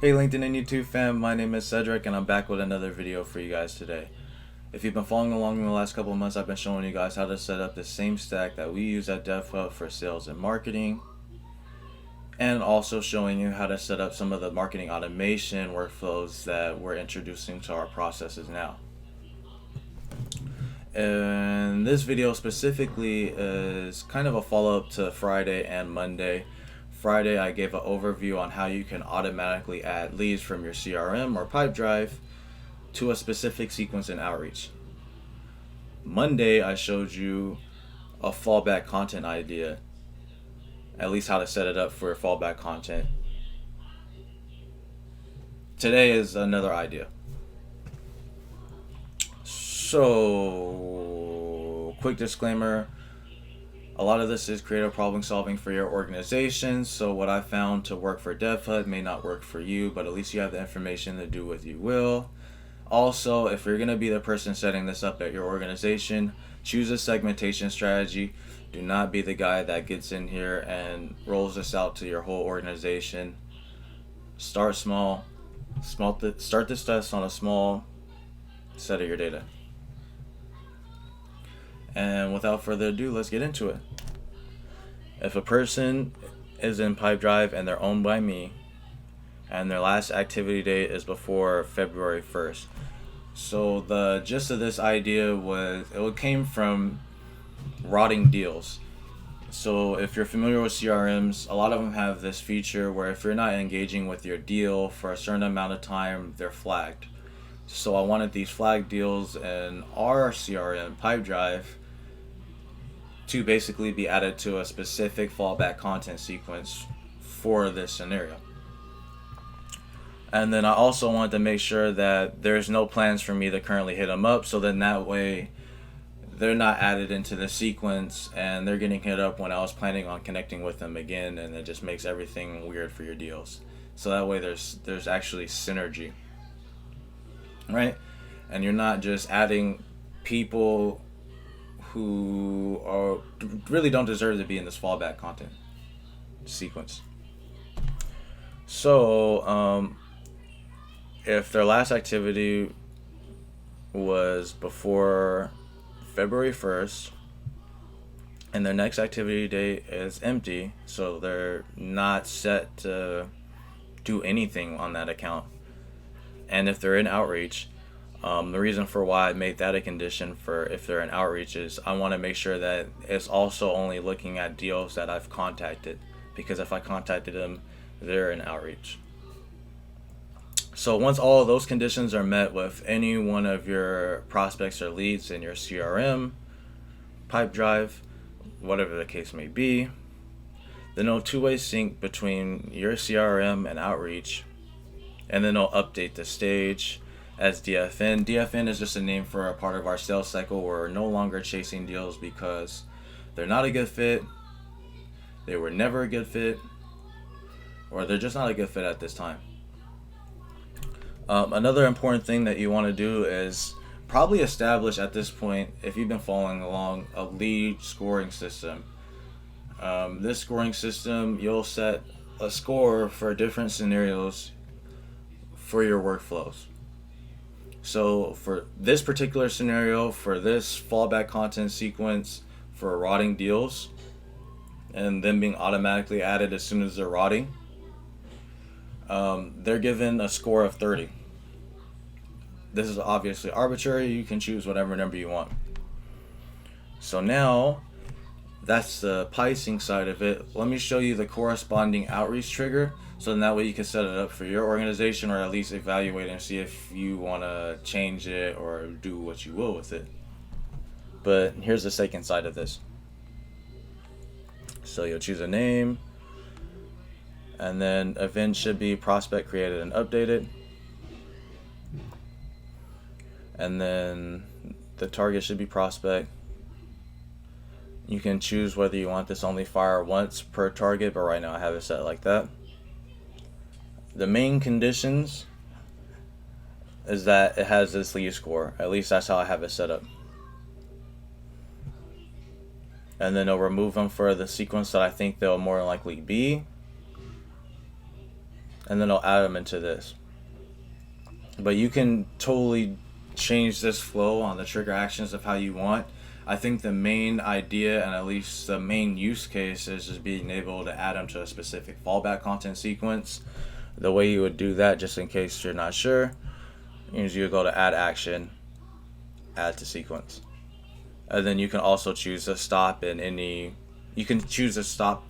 Hey LinkedIn and YouTube fam, my name is Cedric and I'm back with another video for you guys today. If you've been following along in the last couple of months, I've been showing you guys how to set up the same stack that we use at DevHub for sales and marketing, and also showing you how to set up some of the marketing automation workflows that we're introducing to our processes now. And this video specifically is kind of a follow-up to Friday and Monday. Friday, I gave an overview on how you can automatically add leads from your CRM or Pipedrive to a specific sequence in Outreach. Monday, I showed you a fallback content idea, at least how to set it up for fallback content. Today is another idea. So, quick disclaimer. A lot of this is creative problem solving for your organization, so what I found to work for DevHub may not work for you, but at least you have the information to do what you will. Also, if you're going to be the person setting this up at your organization, choose a segmentation strategy. Do not be the guy that gets in here and rolls this out to your whole organization. Start small. Start this test on a small set of your data. And without further ado, let's get into it. If a person is in Pipedrive and they're owned by me, and their last activity date is before February 1st. So the gist of this idea was, it came from rotting deals. So if you're familiar with CRMs, a lot of them have this feature where if you're not engaging with your deal for a certain amount of time, they're flagged. So I wanted these flag deals in our CRM, Pipedrive, to basically be added to a specific fallback content sequence for this scenario. And then I also wanted to make sure that there's no plans for me to currently hit them up, so then that way they're not added into the sequence and they're getting hit up when I was planning on connecting with them again, and it just makes everything weird for your deals. So that way there's actually synergy, right? And you're not just adding people who really don't deserve to be in this fallback content sequence. So if their last activity was before February 1st and their next activity date is empty, so they're not set to do anything on that account, and if they're in Outreach, the reason for why I made that a condition for if they're in Outreach is I want to make sure that it's also only looking at deals that I've contacted, because if I contacted them, they're in Outreach. So once all of those conditions are met with any one of your prospects or leads in your CRM, Pipedrive, whatever the case may be, then it'll two-way sync between your CRM and Outreach, and then it'll update the stage as DFN. DFN is just a name for a part of our sales cycle where we're no longer chasing deals because they're not a good fit, they were never a good fit, or they're just not a good fit at this time. Another important thing that you want to do is probably establish at this point, if you've been following along, a lead scoring system. This scoring system, you'll set a score for different scenarios for your workflows. So for this particular scenario, for this fallback content sequence for rotting deals and them being automatically added as soon as they're rotting, they're given a score of 30. This is obviously arbitrary. You can choose whatever number you want. So now that's the PieSync side of it. Let me show you the corresponding outreach trigger, so then that way you can set it up for your organization, or at least evaluate and see if you want to change it or do what you will with it. But here's the second side of this. So you'll choose a name, and then event should be prospect created and updated, and then the target should be prospect. You can choose whether you want this only fire once per target, but right now I have it set like that. The main conditions is that it has this lead score. At least that's how I have it set up. And then it'll remove them for the sequence that I think they'll more likely be. and then I'll add them into this. But you can totally change this flow on the trigger actions of how you want. I think the main idea, and at least the main use case, is just being able to add them to a specific fallback content sequence. The way you would do that, just in case you're not sure, is you go to add action, add to sequence. And then you can also choose to stop you can choose to stop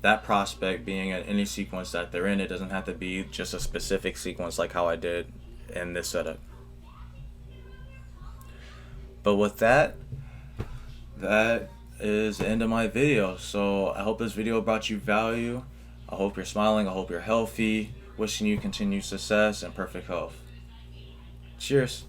that prospect being in any sequence that they're in. It doesn't have to be just a specific sequence like how I did in this setup. But with that is the end of my video. So I hope this video brought you value. I hope you're smiling. I hope you're healthy. Wishing you continued success and perfect health. Cheers.